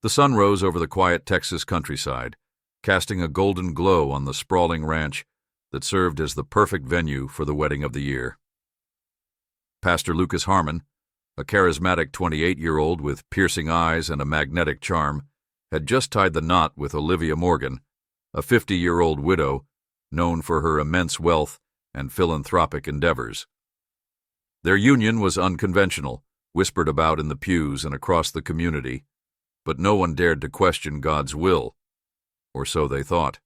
The sun rose over the quiet Texas countryside, casting a golden glow on the sprawling ranch that served as the perfect venue for the wedding of the year. Pastor Lucas Harmon, a charismatic 28-year-old with piercing eyes and a magnetic charm, had just tied the knot with Olivia Morgan, a 50-year-old widow known for her immense wealth and philanthropic endeavors. Their union was unconventional, whispered about in the pews and across the community, but no one dared to question God's will, or so they thought.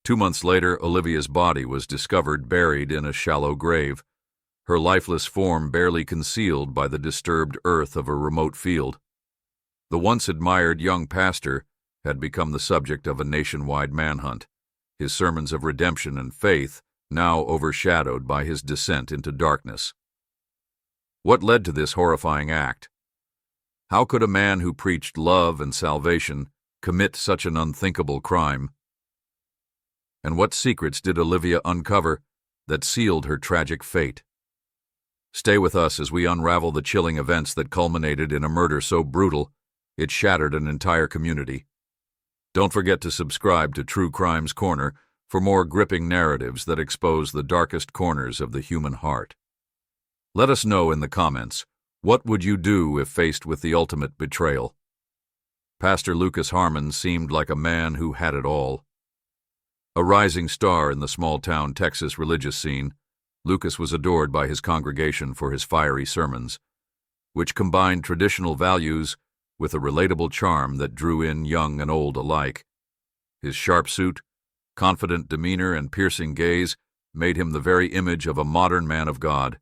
2 months later, Olivia's body was discovered buried in a shallow grave, her lifeless form barely concealed by the disturbed earth of a remote field. The once admired young pastor had become the subject of a nationwide manhunt, his sermons of redemption and faith now overshadowed by his descent into darkness. What led to this horrifying act? How could a man who preached love and salvation commit such an unthinkable crime? And what secrets did Olivia uncover that sealed her tragic fate? Stay with us as we unravel the chilling events that culminated in a murder so brutal it shattered an entire community. Don't forget to subscribe to True Crimes Corner for more gripping narratives that expose the darkest corners of the human heart. Let us know in the comments, what would you do if faced with the ultimate betrayal? Pastor Lucas Harmon seemed like a man who had it all. A rising star in the small-town Texas religious scene, Lucas was adored by his congregation for his fiery sermons, which combined traditional values with a relatable charm that drew in young and old alike. His sharp suit, confident demeanor, and piercing gaze made him the very image of a modern man of God.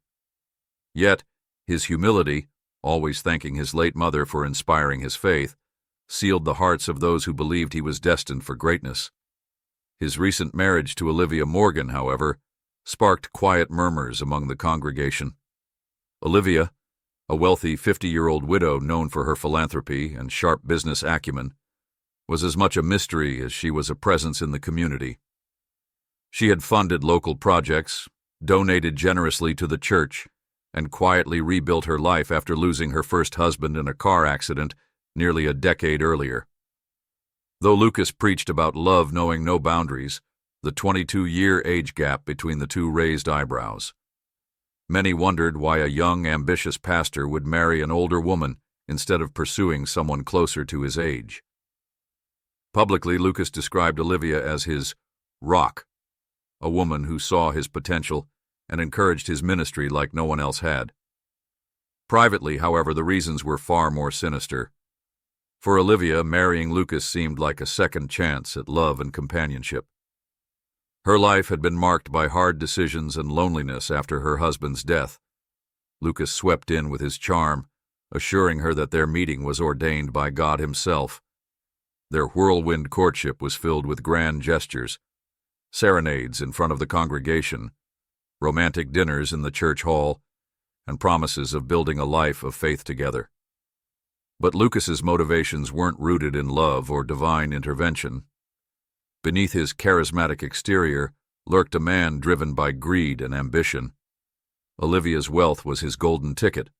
Yet, his humility, always thanking his late mother for inspiring his faith, sealed the hearts of those who believed he was destined for greatness. His recent marriage to Olivia Morgan, however, sparked quiet murmurs among the congregation. Olivia, a wealthy 50-year-old widow known for her philanthropy and sharp business acumen, was as much a mystery as she was a presence in the community. She had funded local projects, donated generously to the church, and quietly rebuilt her life after losing her first husband in a car accident nearly a decade earlier. Though Lucas preached about love knowing no boundaries, the 22-year age gap between the two raised eyebrows. Many wondered why a young, ambitious pastor would marry an older woman instead of pursuing someone closer to his age. Publicly, Lucas described Olivia as his rock, a woman who saw his potential and encouraged his ministry like no one else had. Privately, however, the reasons were far more sinister. For Olivia, marrying Lucas seemed like a second chance at love and companionship. Her life had been marked by hard decisions and loneliness after her husband's death. Lucas swept in with his charm, assuring her that their meeting was ordained by God himself. Their whirlwind courtship was filled with grand gestures, serenades in front of the congregation, romantic dinners in the church hall, and promises of building a life of faith together. But Lucas's motivations weren't rooted in love or divine intervention. Beneath his charismatic exterior lurked a man driven by greed and ambition. Olivia's wealth was his golden ticket,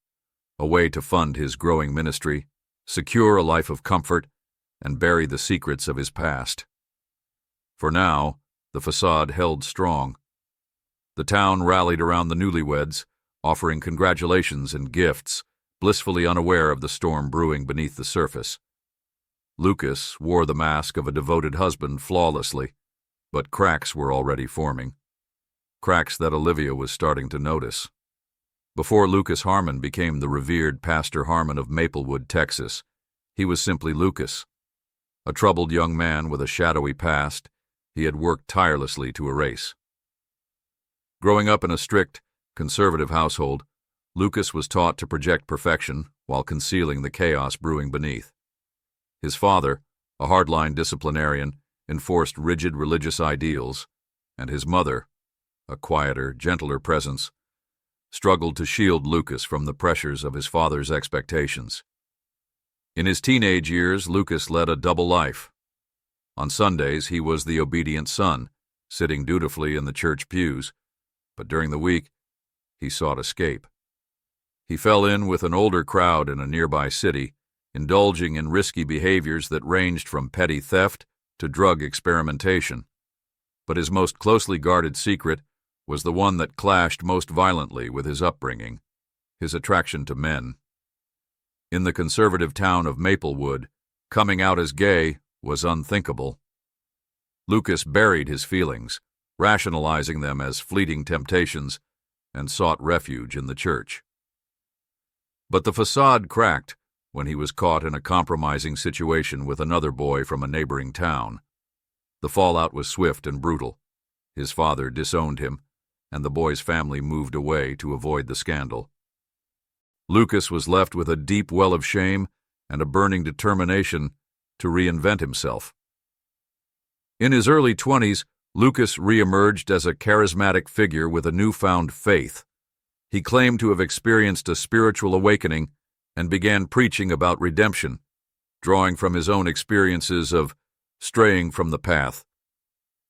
a way to fund his growing ministry, secure a life of comfort, and bury the secrets of his past. For now, the facade held strong. The town rallied around the newlyweds, offering congratulations and gifts, blissfully unaware of the storm brewing beneath the surface. Lucas wore the mask of a devoted husband flawlessly, but cracks were already forming. Cracks that Olivia was starting to notice. Before Lucas Harmon became the revered Pastor Harmon of Maplewood, Texas, he was simply Lucas. A troubled young man with a shadowy past he had worked tirelessly to erase. Growing up in a strict, conservative household, Lucas was taught to project perfection while concealing the chaos brewing beneath. His father, a hardline disciplinarian, enforced rigid religious ideals, and his mother, a quieter, gentler presence, struggled to shield Lucas from the pressures of his father's expectations. In his teenage years, Lucas led a double life. On Sundays, he was the obedient son, sitting dutifully in the church pews, but during the week, he sought escape. He fell in with an older crowd in a nearby city indulging in risky behaviors that ranged from petty theft to drug experimentation. But his most closely guarded secret was the one that clashed most violently with his upbringing: his attraction to men. In the conservative town of Maplewood, coming out as gay was unthinkable. Lucas buried his feelings, rationalizing them as fleeting temptations, and sought refuge in the church. But the facade cracked when he was caught in a compromising situation with another boy from a neighboring town. The fallout was swift and brutal. His father disowned him, and the boy's family moved away to avoid the scandal. Lucas was left with a deep well of shame and a burning determination to reinvent himself. In his early 20s, Lucas re-emerged as a charismatic figure with a newfound faith. He claimed to have experienced a spiritual awakening and began preaching about redemption, drawing from his own experiences of straying from the path.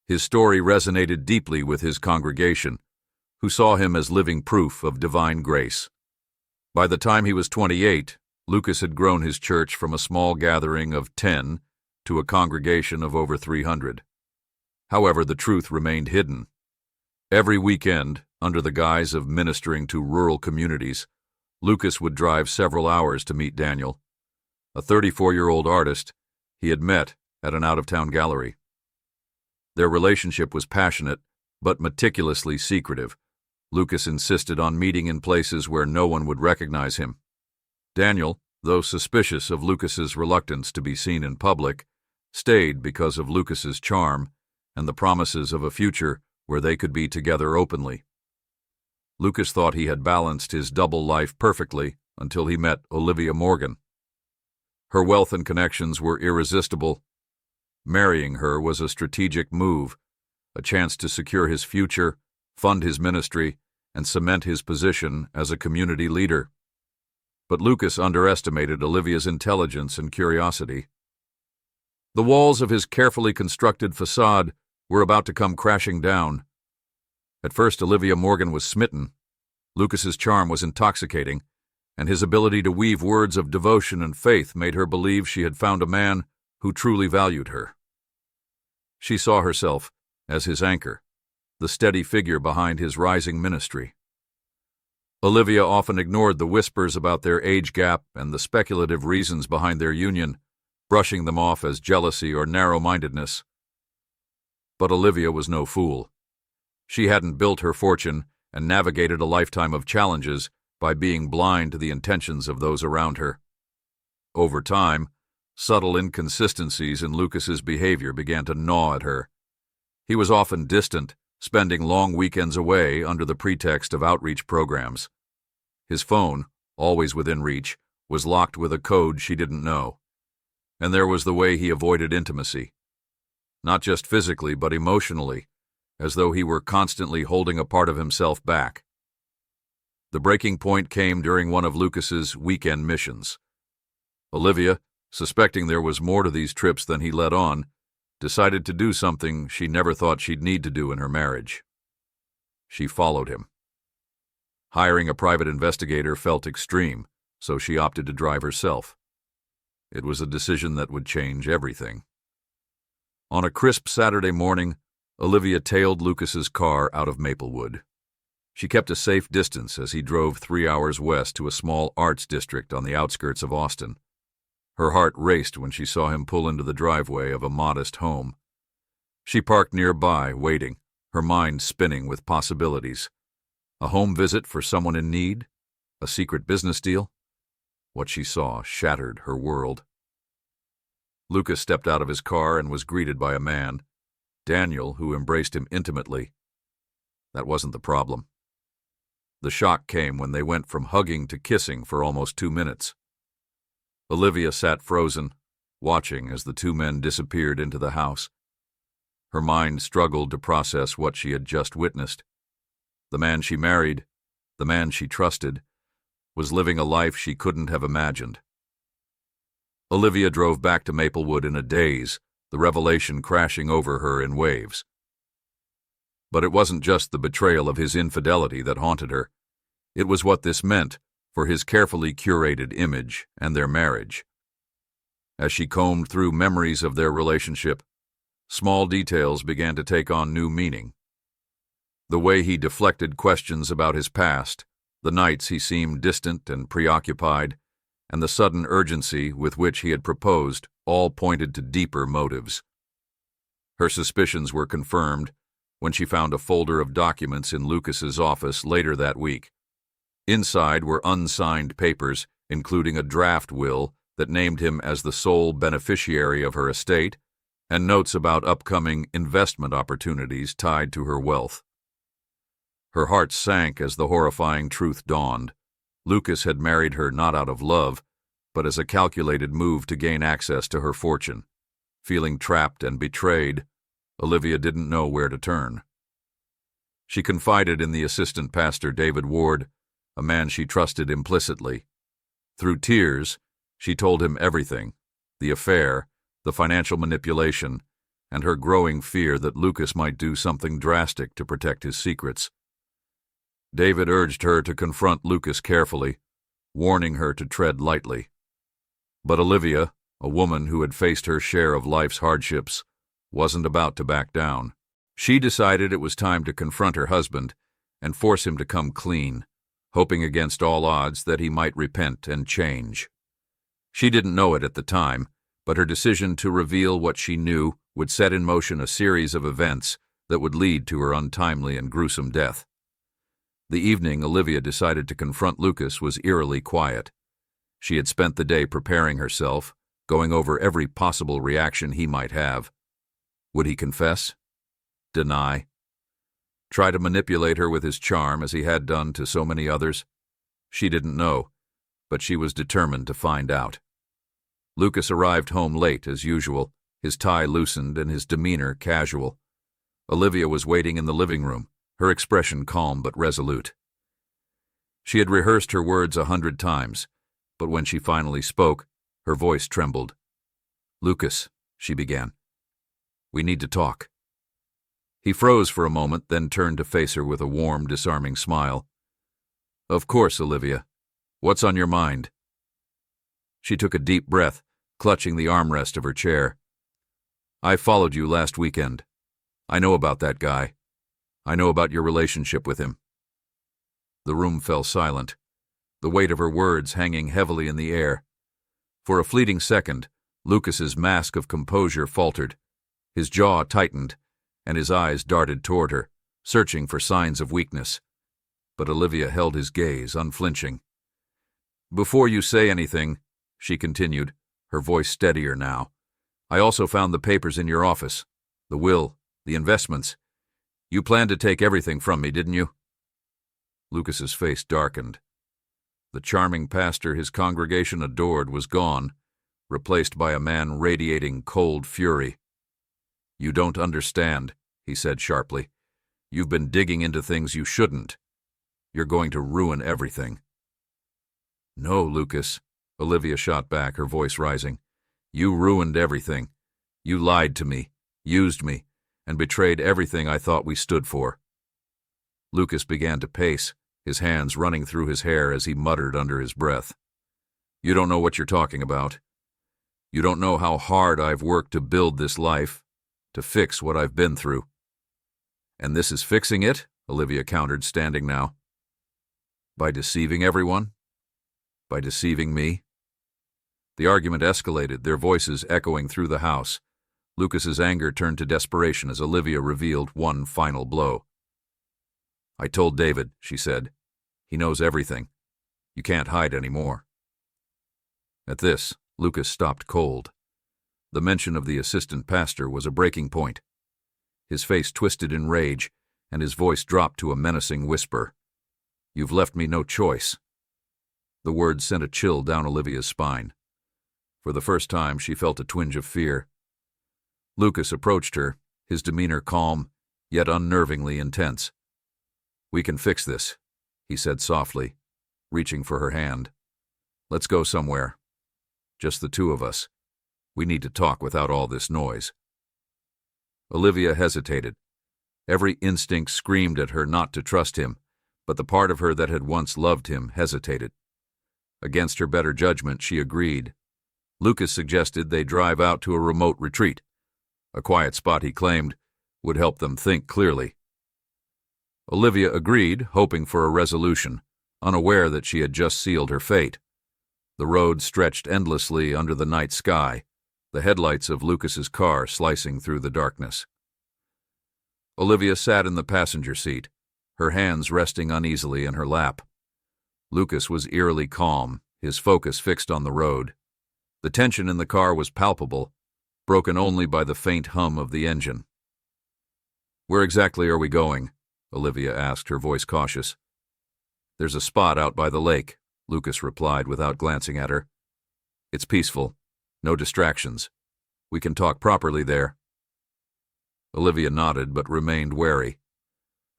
His story resonated deeply with his congregation, who saw him as living proof of divine grace. By the time he was 28, Lucas had grown his church from a small gathering of 10 to a congregation of over 300. However, the truth remained hidden. Every weekend, under the guise of ministering to rural communities, Lucas would drive several hours to meet Daniel, a 34-year-old artist he had met at an out-of-town gallery. Their relationship was passionate, but meticulously secretive. Lucas insisted on meeting in places where no one would recognize him. Daniel, though suspicious of Lucas's reluctance to be seen in public, stayed because of Lucas's charm and the promises of a future where they could be together openly. Lucas thought he had balanced his double life perfectly until he met Olivia Morgan. Her wealth and connections were irresistible. Marrying her was a strategic move, a chance to secure his future, fund his ministry, and cement his position as a community leader. But Lucas underestimated Olivia's intelligence and curiosity. The walls of his carefully constructed facade were about to come crashing down. At first, Olivia Morgan was smitten. Lucas's charm was intoxicating, and his ability to weave words of devotion and faith made her believe she had found a man who truly valued her. She saw herself as his anchor, the steady figure behind his rising ministry. Olivia often ignored the whispers about their age gap and the speculative reasons behind their union, brushing them off as jealousy or narrow-mindedness. But Olivia was no fool. She hadn't built her fortune and navigated a lifetime of challenges by being blind to the intentions of those around her. Over time, subtle inconsistencies in Lucas's behavior began to gnaw at her. He was often distant, spending long weekends away under the pretext of outreach programs. His phone, always within reach, was locked with a code she didn't know. And there was the way he avoided intimacy. Not just physically, but emotionally, as though he were constantly holding a part of himself back. The breaking point came during one of Lucas's weekend missions. Olivia, suspecting there was more to these trips than he let on, decided to do something she never thought she'd need to do in her marriage. She followed him. Hiring a private investigator felt extreme, so she opted to drive herself. It was a decision that would change everything. On a crisp Saturday morning, Olivia tailed Lucas's car out of Maplewood. She kept a safe distance as he drove 3 hours west to a small arts district on the outskirts of Austin. Her heart raced when she saw him pull into the driveway of a modest home. She parked nearby, waiting, her mind spinning with possibilities. A home visit for someone in need? A secret business deal? What she saw shattered her world. Lucas stepped out of his car and was greeted by a man, Daniel, who embraced him intimately. That wasn't the problem. The shock came when they went from hugging to kissing for almost 2 minutes. Olivia sat frozen, watching as the two men disappeared into the house. Her mind struggled to process what she had just witnessed. The man she married, the man she trusted, was living a life she couldn't have imagined. Olivia drove back to Maplewood in a daze, the revelation crashing over her in waves. But it wasn't just the betrayal of his infidelity that haunted her. It was what this meant for his carefully curated image and their marriage. As she combed through memories of their relationship, small details began to take on new meaning. The way he deflected questions about his past, the nights he seemed distant and preoccupied, and the sudden urgency with which he had proposed all pointed to deeper motives. Her suspicions were confirmed when she found a folder of documents in Lucas's office later that week. Inside were unsigned papers, including a draft will that named him as the sole beneficiary of her estate, and notes about upcoming investment opportunities tied to her wealth. Her heart sank as the horrifying truth dawned. Lucas had married her not out of love, but as a calculated move to gain access to her fortune. Feeling trapped and betrayed, Olivia didn't know where to turn. She confided in the assistant pastor, David Ward, a man she trusted implicitly. Through tears, she told him everything, the affair, the financial manipulation, and her growing fear that Lucas might do something drastic to protect his secrets. David urged her to confront Lucas carefully, warning her to tread lightly. But Olivia, a woman who had faced her share of life's hardships, wasn't about to back down. She decided it was time to confront her husband and force him to come clean, hoping against all odds that he might repent and change. She didn't know it at the time, but her decision to reveal what she knew would set in motion a series of events that would lead to her untimely and gruesome death. The evening Olivia decided to confront Lucas was eerily quiet. She had spent the day preparing herself, going over every possible reaction he might have. Would he confess? Deny? Try to manipulate her with his charm as he had done to so many others? She didn't know, but she was determined to find out. Lucas arrived home late as usual, his tie loosened and his demeanor casual. Olivia was waiting in the living room, her expression calm but resolute. She had rehearsed her words 100 times, but when she finally spoke, her voice trembled. "Lucas," she began, "we need to talk." He froze for a moment, then turned to face her with a warm, disarming smile. "Of course, Olivia. What's on your mind?" She took a deep breath, clutching the armrest of her chair. "I followed you last weekend. I know about that guy. I know about your relationship with him." The room fell silent, the weight of her words hanging heavily in the air. For a fleeting second, Lucas's mask of composure faltered. His jaw tightened, and his eyes darted toward her, searching for signs of weakness. But Olivia held his gaze, unflinching. "Before you say anything," she continued, her voice steadier now, "I also found the papers in your office, the will, the investments. You planned to take everything from me, didn't you?" Lucas's face darkened. The charming pastor his congregation adored was gone, replaced by a man radiating cold fury. "You don't understand," he said sharply. "You've been digging into things you shouldn't. You're going to ruin everything." "No, Lucas," Olivia shot back, her voice rising. "You ruined everything. You lied to me, used me, and betrayed everything I thought we stood for." Lucas began to pace, his hands running through his hair as he muttered under his breath. "You don't know what you're talking about. You don't know how hard I've worked to build this life, to fix what I've been through." "And this is fixing it?" Olivia countered, standing now. "By deceiving everyone? By deceiving me?" The argument escalated, their voices echoing through the house. Lucas's anger turned to desperation as Olivia revealed one final blow. "I told David," she said. "He knows everything. You can't hide anymore." At this, Lucas stopped cold. The mention of the assistant pastor was a breaking point. His face twisted in rage, and his voice dropped to a menacing whisper. "You've left me no choice." The words sent a chill down Olivia's spine. For the first time, she felt a twinge of fear. Lucas approached her, his demeanor calm, yet unnervingly intense. "We can fix this," he said softly, reaching for her hand. "Let's go somewhere. Just the two of us. We need to talk without all this noise." Olivia hesitated. Every instinct screamed at her not to trust him, but the part of her that had once loved him hesitated. Against her better judgment, she agreed. Lucas suggested they drive out to a remote retreat, a quiet spot he claimed would help them think clearly. Olivia agreed, hoping for a resolution, unaware that she had just sealed her fate. The road stretched endlessly under the night sky, the headlights of Lucas's car slicing through the darkness. Olivia sat in the passenger seat, her hands resting uneasily in her lap. Lucas was eerily calm, his focus fixed on the road. The tension in the car was palpable, broken only by the faint hum of the engine. "Where exactly are we going?" Olivia asked, her voice cautious. "There's a spot out by the lake," Lucas replied without glancing at her. "It's peaceful. No distractions. We can talk properly there." Olivia nodded but remained wary.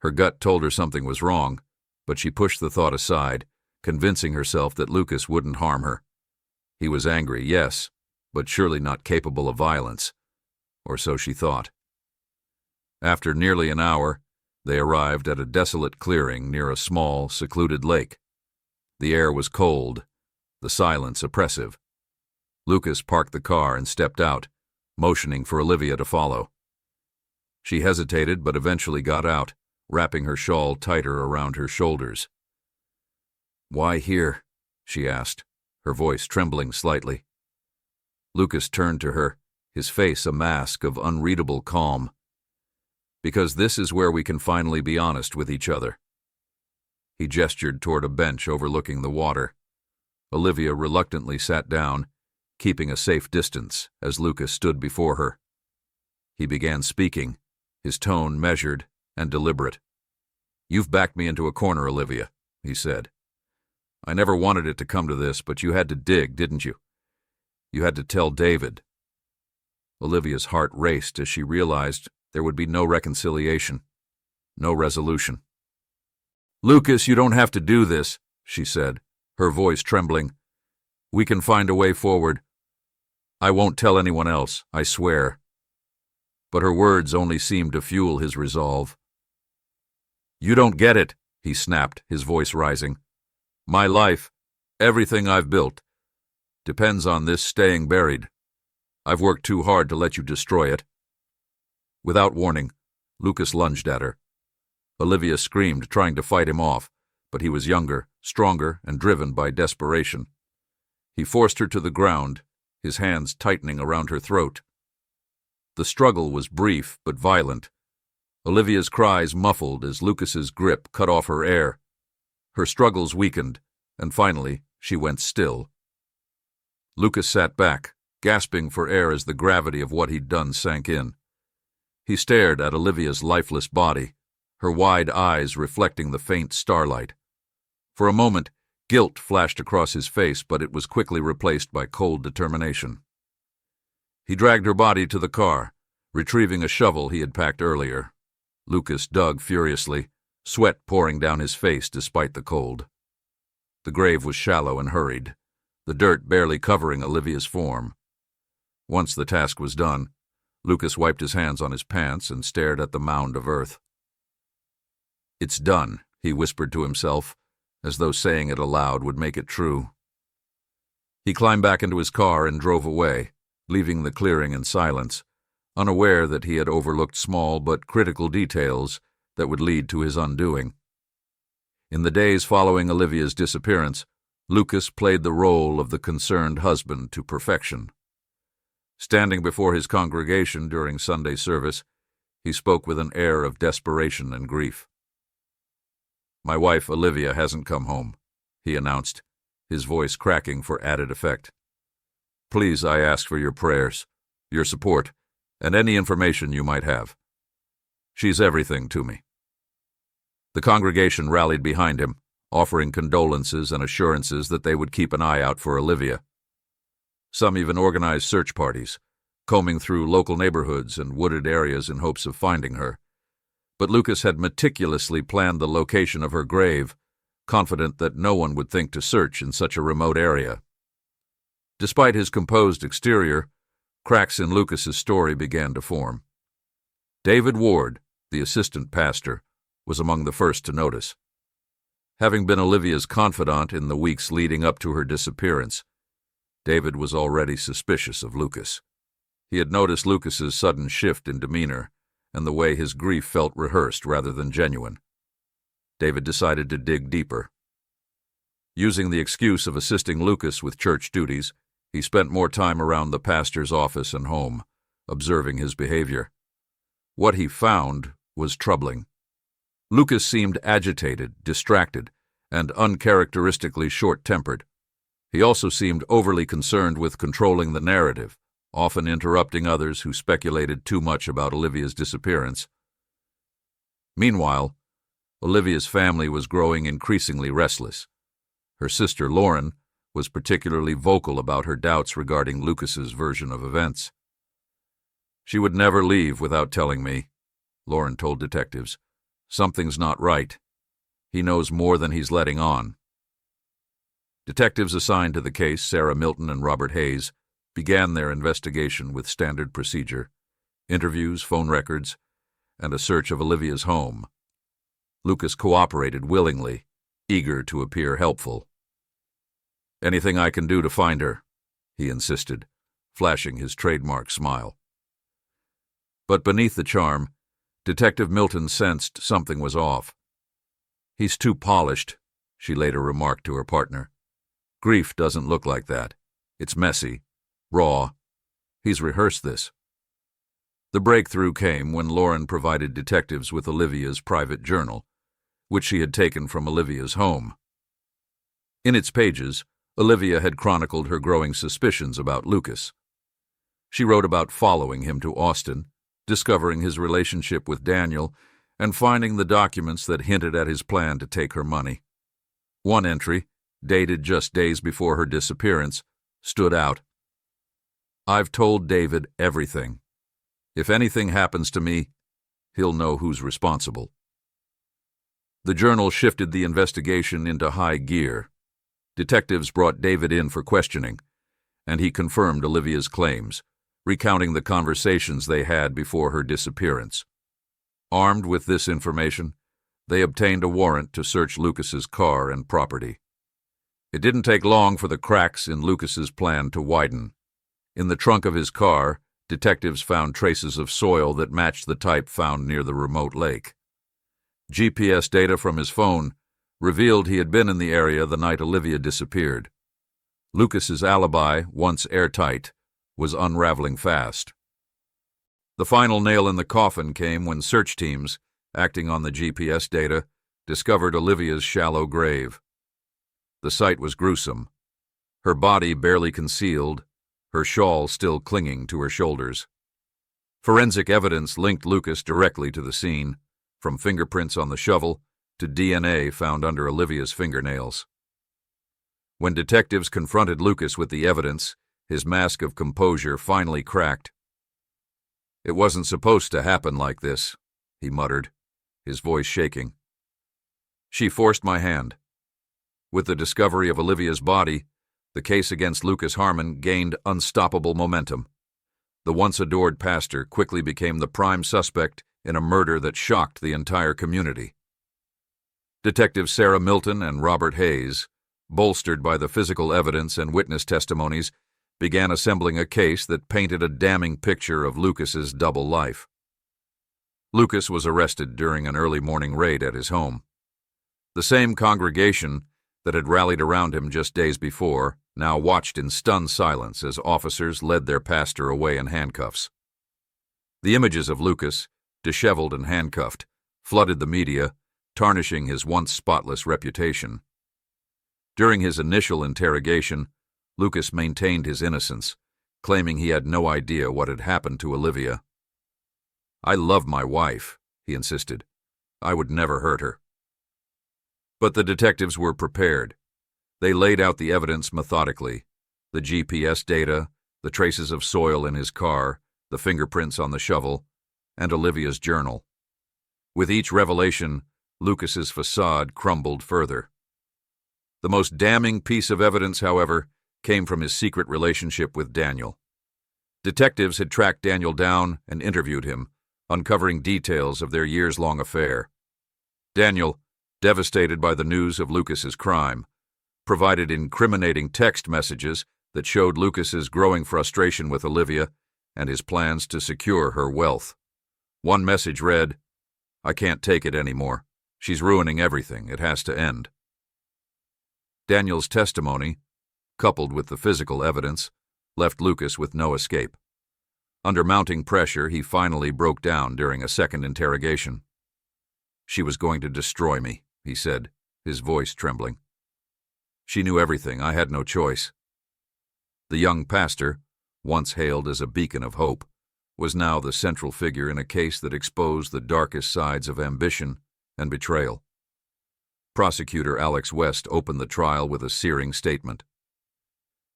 Her gut told her something was wrong, but she pushed the thought aside, convincing herself that Lucas wouldn't harm her. He was angry, yes, but surely not capable of violence. Or so she thought. After nearly an hour, they arrived at a desolate clearing near a small, secluded lake. The air was cold, the silence oppressive. Lucas parked the car and stepped out, motioning for Olivia to follow. She hesitated but eventually got out, wrapping her shawl tighter around her shoulders. "Why here?" she asked, her voice trembling slightly. Lucas turned to her, his face a mask of unreadable calm. "Because this is where we can finally be honest with each other." He gestured toward a bench overlooking the water. Olivia reluctantly sat down, keeping a safe distance as Lucas stood before her. He began speaking, his tone measured and deliberate. "You've backed me into a corner, Olivia," he said. "I never wanted it to come to this, but you had to dig, didn't you? You had to tell David." Olivia's heart raced as she realized there would be no reconciliation, no resolution. "Lucas, you don't have to do this," she said, her voice trembling. "We can find a way forward. I won't tell anyone else, I swear." But her words only seemed to fuel his resolve. "You don't get it," he snapped, his voice rising. "My life, everything I've built, depends on this staying buried. I've worked too hard to let you destroy it." Without warning, Lucas lunged at her. Olivia screamed, trying to fight him off, but he was younger, stronger, and driven by desperation. He forced her to the ground, his hands tightening around her throat. The struggle was brief but violent. Olivia's cries muffled as Lucas's grip cut off her air. Her struggles weakened, and finally she went still. Lucas sat back, gasping for air as the gravity of what he'd done sank in. He stared at Olivia's lifeless body, her wide eyes reflecting the faint starlight. For a moment, guilt flashed across his face, but it was quickly replaced by cold determination. He dragged her body to the car, retrieving a shovel he had packed earlier. Lucas dug furiously, sweat pouring down his face despite the cold. The grave was shallow and hurried, the dirt barely covering Olivia's form. Once the task was done, Lucas wiped his hands on his pants and stared at the mound of earth. "It's done," he whispered to himself, as though saying it aloud would make it true. He climbed back into his car and drove away, leaving the clearing in silence, unaware that he had overlooked small but critical details that would lead to his undoing. In the days following Olivia's disappearance, Lucas played the role of the concerned husband to perfection. Standing before his congregation during Sunday service, he spoke with an air of desperation and grief. "My wife, Olivia, hasn't come home," he announced, his voice cracking for added effect. "Please, I ask for your prayers, your support, and any information you might have. She's everything to me." The congregation rallied behind him, offering condolences and assurances that they would keep an eye out for Olivia. Some even organized search parties, combing through local neighborhoods and wooded areas in hopes of finding her. But Lucas had meticulously planned the location of her grave, confident that no one would think to search in such a remote area. Despite his composed exterior, cracks in Lucas's story began to form. David Ward, the assistant pastor, was among the first to notice. Having been Olivia's confidant in the weeks leading up to her disappearance, David was already suspicious of Lucas. He had noticed Lucas's sudden shift in demeanor and the way his grief felt rehearsed rather than genuine. David decided to dig deeper. Using the excuse of assisting Lucas with church duties, he spent more time around the pastor's office and home, observing his behavior. What he found was troubling. Lucas seemed agitated, distracted, and uncharacteristically short-tempered. He also seemed overly concerned with controlling the narrative, often interrupting others who speculated too much about Olivia's disappearance. Meanwhile, Olivia's family was growing increasingly restless. Her sister, Lauren, was particularly vocal about her doubts regarding Lucas's version of events. "She would never leave without telling me," Lauren told detectives. "Something's not right. He knows more than he's letting on." Detectives assigned to the case, Sarah Milton and Robert Hayes, began their investigation with standard procedure: interviews, phone records, and a search of Olivia's home. Lucas cooperated willingly, eager to appear helpful. "Anything I can do to find her," he insisted, flashing his trademark smile. But beneath the charm, Detective Milton sensed something was off. "He's too polished," she later remarked to her partner. "Grief doesn't look like that. It's messy, raw. He's rehearsed this." The breakthrough came when Lauren provided detectives with Olivia's private journal, which she had taken from Olivia's home. In its pages, Olivia had chronicled her growing suspicions about Lucas. She wrote about following him to Austin, discovering his relationship with Daniel, and finding the documents that hinted at his plan to take her money. One entry, dated just days before her disappearance, stood out. "I've told David everything. If anything happens to me, he'll know who's responsible." The journal shifted the investigation into high gear. Detectives brought David in for questioning, and he confirmed Olivia's claims, recounting the conversations they had before her disappearance. Armed with this information, they obtained a warrant to search Lucas's car and property. It didn't take long for the cracks in Lucas's plan to widen. In the trunk of his car, detectives found traces of soil that matched the type found near the remote lake. GPS data from his phone revealed he had been in the area the night Olivia disappeared. Lucas's alibi, once airtight, was unraveling fast. The final nail in the coffin came when search teams, acting on the GPS data, discovered Olivia's shallow grave. The sight was gruesome. Her body barely concealed, her shawl still clinging to her shoulders. Forensic evidence linked Lucas directly to the scene, from fingerprints on the shovel to DNA found under Olivia's fingernails. When detectives confronted Lucas with the evidence, his mask of composure finally cracked. "It wasn't supposed to happen like this," he muttered, his voice shaking. "She forced my hand." With the discovery of Olivia's body, the case against Lucas Harmon gained unstoppable momentum. The once adored pastor quickly became the prime suspect in a murder that shocked the entire community. Detectives Sarah Milton and Robert Hayes, bolstered by the physical evidence and witness testimonies, began assembling a case that painted a damning picture of Lucas's double life. Lucas was arrested during an early morning raid at his home. The same congregation that had rallied around him just days before now watched in stunned silence as officers led their pastor away in handcuffs. The images of Lucas, disheveled and handcuffed, flooded the media, tarnishing his once spotless reputation. During his initial interrogation, Lucas maintained his innocence, claiming he had no idea what had happened to Olivia. "I love my wife," he insisted. "I would never hurt her." But the detectives were prepared. They laid out the evidence methodically: the GPS data, the traces of soil in his car, the fingerprints on the shovel, and Olivia's journal. With each revelation, Lucas's facade crumbled further. The most damning piece of evidence, however, came from his secret relationship with Daniel. Detectives had tracked Daniel down and interviewed him, uncovering details of their years-long affair. Daniel, devastated by the news of Lucas's crime, provided incriminating text messages that showed Lucas's growing frustration with Olivia and his plans to secure her wealth. One message read, "I can't take it anymore. She's ruining everything. It has to end." Daniel's testimony, coupled with the physical evidence, left Lucas with no escape. Under mounting pressure, he finally broke down during a second interrogation. "She was going to destroy me," he said, his voice trembling. "She knew everything. I had no choice." The young pastor, once hailed as a beacon of hope, was now the central figure in a case that exposed the darkest sides of ambition and betrayal. Prosecutor Alex West opened the trial with a searing statement.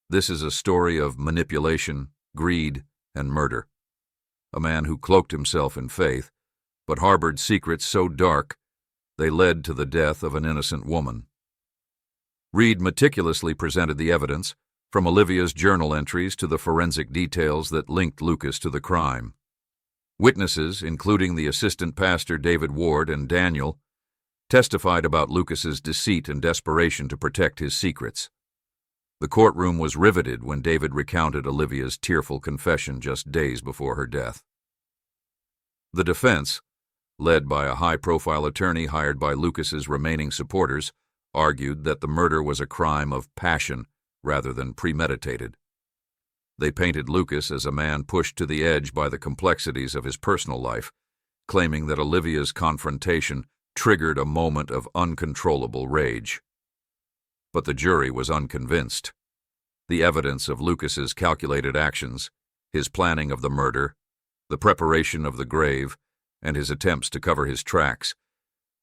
"This is a story of manipulation, greed, and murder. A man who cloaked himself in faith, but harbored secrets so dark they led to the death of an innocent woman." Reed meticulously presented the evidence, from Olivia's journal entries to the forensic details that linked Lucas to the crime. Witnesses, including the assistant pastor David Ward and Daniel, testified about Lucas's deceit and desperation to protect his secrets. The courtroom was riveted when David recounted Olivia's tearful confession just days before her death. The defense, led by a high-profile attorney hired by Lucas's remaining supporters, argued that the murder was a crime of passion rather than premeditated. They painted Lucas as a man pushed to the edge by the complexities of his personal life, claiming that Olivia's confrontation triggered a moment of uncontrollable rage. But the jury was unconvinced. The evidence of Lucas's calculated actions, his planning of the murder, the preparation of the grave, and his attempts to cover his tracks,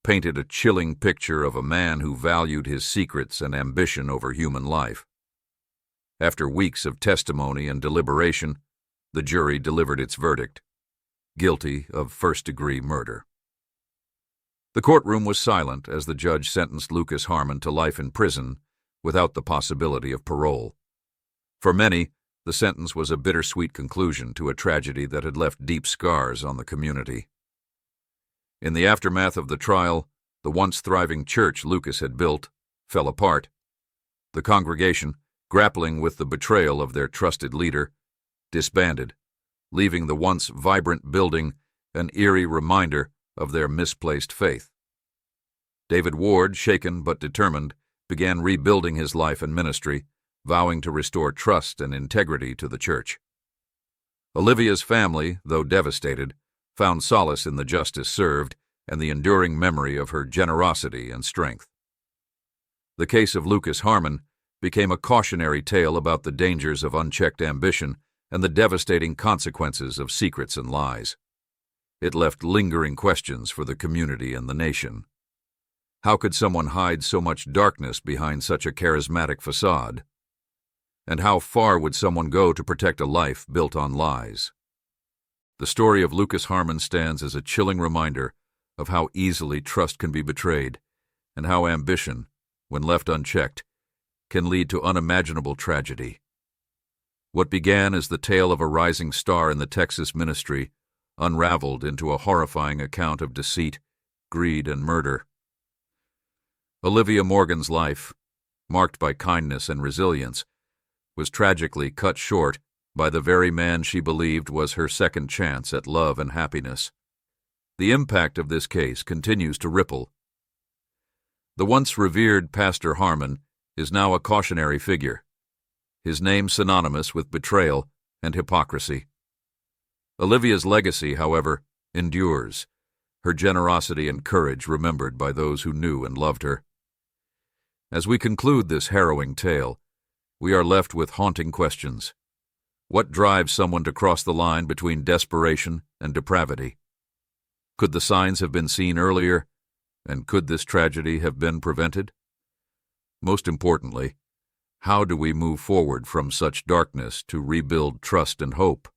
painted a chilling picture of a man who valued his secrets and ambition over human life. After weeks of testimony and deliberation, the jury delivered its verdict: guilty of first-degree murder. The courtroom was silent as the judge sentenced Lucas Harmon to life in prison without the possibility of parole. For many, the sentence was a bittersweet conclusion to a tragedy that had left deep scars on the community. In the aftermath of the trial, the once thriving church Lucas had built fell apart. The congregation, grappling with the betrayal of their trusted leader, disbanded, leaving the once vibrant building an eerie reminder of their misplaced faith. David Ward, shaken but determined, began rebuilding his life and ministry, vowing to restore trust and integrity to the church. Olivia's family, though devastated, found solace in the justice served and the enduring memory of her generosity and strength. The case of Lucas Harmon became a cautionary tale about the dangers of unchecked ambition and the devastating consequences of secrets and lies. It left lingering questions for the community and the nation. How could someone hide so much darkness behind such a charismatic facade? And how far would someone go to protect a life built on lies? The story of Lucas Harmon stands as a chilling reminder of how easily trust can be betrayed and how ambition, when left unchecked, can lead to unimaginable tragedy. What began as the tale of a rising star in the Texas ministry unraveled into a horrifying account of deceit, greed, and murder. Olivia Morgan's life, marked by kindness and resilience, was tragically cut short by the very man she believed was her second chance at love and happiness. The impact of this case continues to ripple. The once revered Pastor Harmon is now a cautionary figure, his name synonymous with betrayal and hypocrisy. Olivia's legacy, however, endures, her generosity and courage remembered by those who knew and loved her. As we conclude this harrowing tale, we are left with haunting questions. What drives someone to cross the line between desperation and depravity? Could the signs have been seen earlier, and could this tragedy have been prevented? Most importantly, how do we move forward from such darkness to rebuild trust and hope?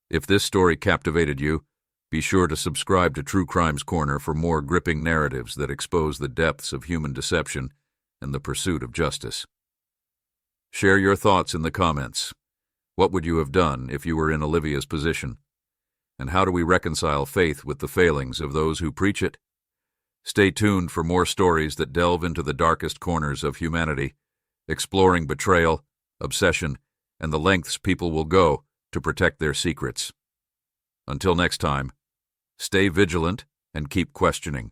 If this story captivated you, be sure to subscribe to True Crimes Corner for more gripping narratives that expose the depths of human deception and the pursuit of justice. Share your thoughts in the comments. What would you have done if you were in Olivia's position? And how do we reconcile faith with the failings of those who preach it? Stay tuned for more stories that delve into the darkest corners of humanity, exploring betrayal, obsession, and the lengths people will go to protect their secrets. Until next time, stay vigilant and keep questioning.